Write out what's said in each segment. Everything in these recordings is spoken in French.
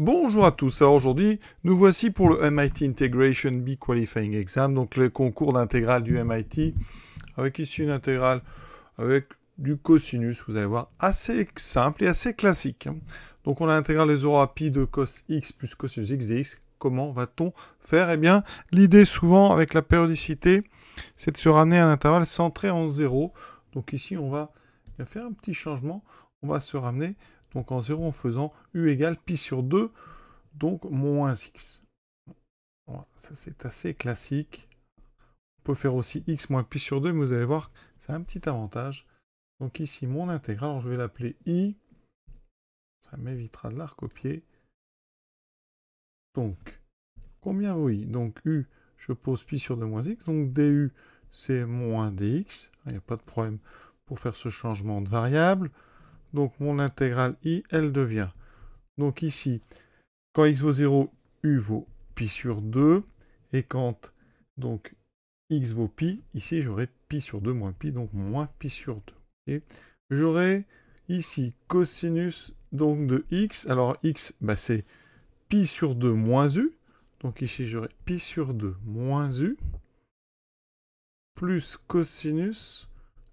Bonjour à tous, alors aujourd'hui nous voici pour le MIT Integration B Qualifying Exam, donc le concours d'intégrale du MIT, avec ici une intégrale avec du cosinus, vous allez voir, assez simple et assez classique. Donc on a l'intégrale des euros à pi de cos x plus cosinus x dx. Comment va-t-on faire? Eh bien, l'idée souvent avec la périodicité, c'est de se ramener à un intervalle centré en 0. Donc ici on va faire un petit changement, on va se ramener donc en 0 en faisant u égale pi sur 2, donc moins x. Voilà, ça c'est assez classique. On peut faire aussi x moins pi sur 2, mais vous allez voir, c'est un petit avantage. Donc ici, mon intégrale, alors je vais l'appeler i. Ça m'évitera de la recopier. Donc, combien vaut i? Donc u, je pose pi sur 2 moins x. Donc du, c'est moins dx. Il n'y a pas de problème pour faire ce changement de variable. Donc mon intégrale i, elle devient. Donc ici, quand x vaut 0, u vaut pi sur 2. Et quand donc x vaut pi, ici j'aurai pi sur 2 moins pi, donc moins pi sur 2. Et j'aurai ici cosinus donc de x. Alors x, bah, c'est pi sur 2 moins u. Donc ici j'aurai pi sur 2 moins u plus cosinus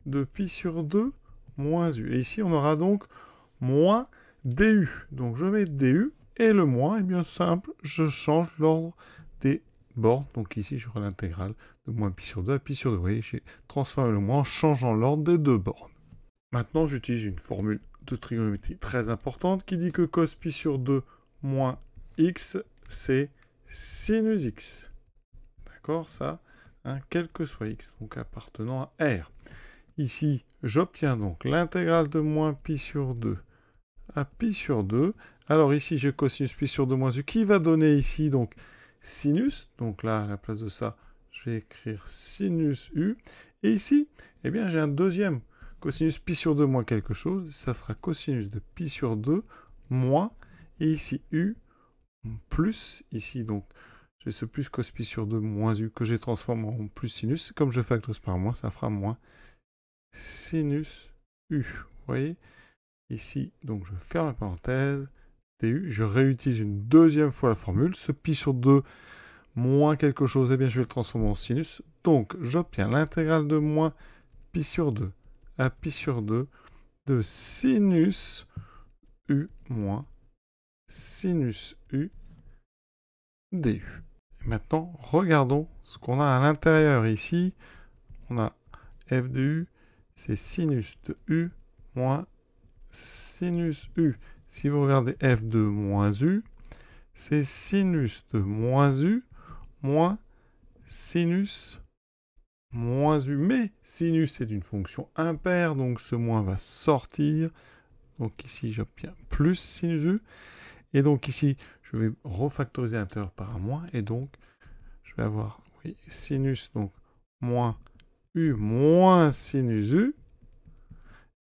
de pi sur 2 moins u. Et ici on aura donc moins du. Donc je mets du et le moins est bien simple, je change l'ordre des bornes. Donc ici j'aurai l'intégrale de moins pi sur 2 à pi sur 2. Vous voyez, j'ai transformé le moins en changeant l'ordre des deux bornes. Maintenant j'utilise une formule de trigonométrie très importante qui dit que cos pi sur 2 moins x, c'est sinus x. D'accord, ça, hein, quel que soit x, donc appartenant à R. Ici, j'obtiens donc l'intégrale de moins pi sur 2 à pi sur 2. Alors ici, j'ai cosinus pi sur 2 moins u qui va donner ici donc sinus. Donc là, à la place de ça, je vais écrire sinus u. Et ici, eh bien, j'ai un deuxième cosinus pi sur 2 moins quelque chose. Ça sera cosinus de pi sur 2 moins. Et ici, u plus. Ici, donc, j'ai ce plus cos pi sur 2 moins u que j'ai transformé en plus sinus. Comme je factorise par moins, ça fera moins sinus u. Vous voyez? Ici, donc je ferme la parenthèse, du, je réutilise une deuxième fois la formule, ce pi sur 2 moins quelque chose, eh bien je vais le transformer en sinus, donc j'obtiens l'intégrale de moins pi sur 2 à pi sur 2 de sinus u moins sinus u du. Et maintenant, regardons ce qu'on a à l'intérieur ici. On a f de u, c'est sinus de u moins sinus u. Si vous regardez f de moins u, c'est sinus de moins u moins sinus moins u. Mais sinus est une fonction impaire, donc ce moins va sortir. Donc ici, j'obtiens plus sinus u. Et donc ici, je vais refactoriser l'intérieur par un moins. Et donc, je vais avoir sinus, donc moins u moins sinus u.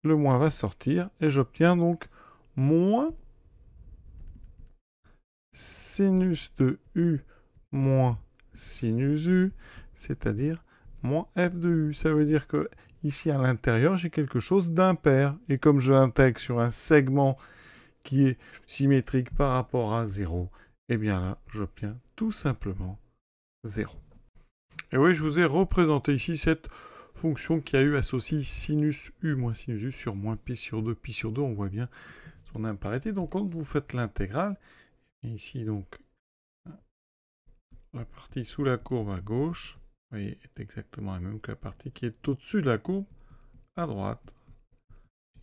Le moins va sortir. Et j'obtiens donc moins sinus de u moins sinus u, c'est-à-dire moins f de u. Ça veut dire que ici à l'intérieur, j'ai quelque chose d'impair. Et comme je l'intègre sur un segment qui est symétrique par rapport à 0, eh bien là, j'obtiens tout simplement 0. Et oui, je vous ai représenté ici cette fonction qui a eu associé sinus u moins sinus u sur moins pi sur 2, pi sur 2. On voit bien son imparité. Donc quand vous faites l'intégrale, ici donc la partie sous la courbe à gauche, vous voyez, est exactement la même que la partie qui est au-dessus de la courbe à droite.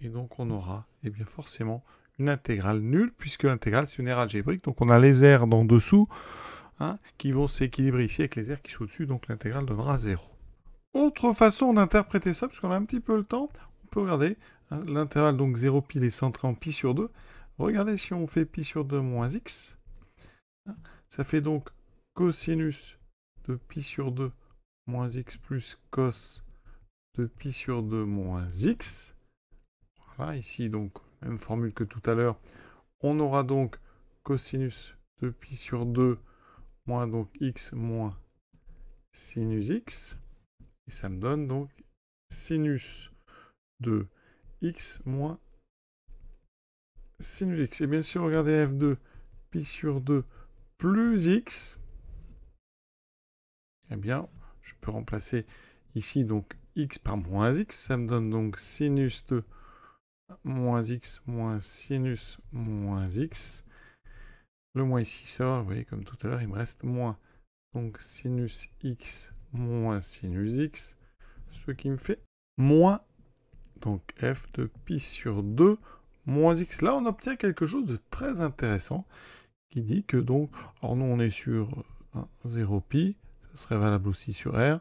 Et donc on aura bien forcément une intégrale nulle, puisque l'intégrale c'est une aire algébrique. Donc on a les aires d'en dessous qui vont s'équilibrer ici avec les aires qui sont au-dessus, donc l'intégrale donnera 0. Autre façon d'interpréter ça, puisqu'on a un petit peu le temps, on peut regarder l'intervalle, donc 0 pi est centré en pi sur 2. Regardez si on fait pi sur 2 moins x, ça fait donc cosinus de pi sur 2 moins x plus cos de pi sur 2 moins x. Voilà, ici donc, même formule que tout à l'heure. On aura donc cosinus de pi sur 2 moins donc x moins sinus x. Et ça me donne donc sinus de x moins sinus x. Et bien sûr, regardez f2, pi sur 2 plus x, eh bien, je peux remplacer ici donc x par moins x. Ça me donne donc sinus de moins x moins sinus moins x. Le moins ici sort, vous voyez, comme tout à l'heure, il me reste moins. Donc sinus x moins sinus x, ce qui me fait moins, donc f de pi sur 2 moins x. Là, on obtient quelque chose de très intéressant qui dit que donc, alors nous on est sur 0pi, ça serait valable aussi sur R,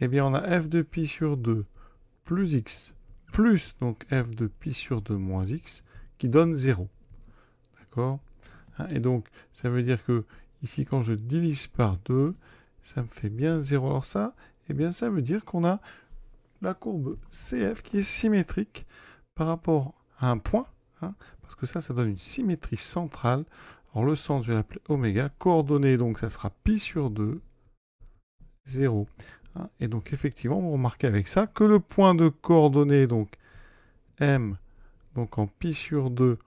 eh bien on a f de pi sur 2 plus x plus donc f de pi sur 2 moins x qui donne 0. D'accord? Et donc ça veut dire que ici quand je divise par 2, ça me fait bien 0. Alors ça, eh bien ça veut dire qu'on a la courbe CF qui est symétrique par rapport à un point, parce que ça donne une symétrie centrale. Alors le centre, je vais l'appeler oméga. Coordonnées, donc ça sera pi sur 2, 0. Et donc effectivement, vous remarquez avec ça que le point de coordonnées, donc M, donc en pi sur 2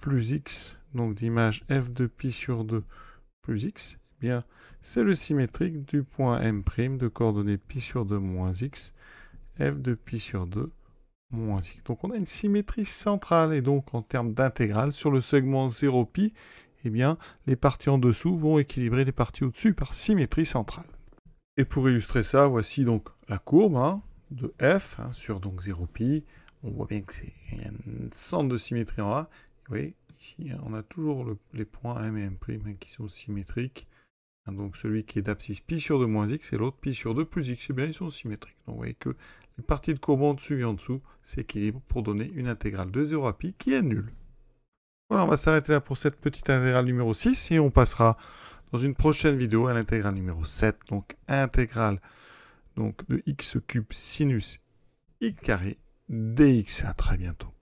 plus x, donc d'image f de pi sur 2 plus x, eh bien c'est le symétrique du point M' de coordonnées pi sur 2 moins x, f de pi sur 2 moins x. Donc on a une symétrie centrale, et donc en termes d'intégrale, sur le segment 0pi, eh bien les parties en dessous vont équilibrer les parties au-dessus par symétrie centrale. Et pour illustrer ça, voici donc la courbe de f sur donc 0pi. On voit bien qu'il y a un centre de symétrie en A. Vous voyez, ici, on a toujours les points M et M' qui sont symétriques. Donc celui qui est d'abscisse pi sur 2 moins x et l'autre pi sur 2 plus x. Eh bien, ils sont symétriques. Donc vous voyez que les parties de courbe en dessus et en dessous s'équilibrent pour donner une intégrale de 0 à pi qui est nulle. Voilà, on va s'arrêter là pour cette petite intégrale numéro 6 et on passera dans une prochaine vidéo à l'intégrale numéro 7. Donc intégrale donc, de x cube sinus x carré dx. À très bientôt.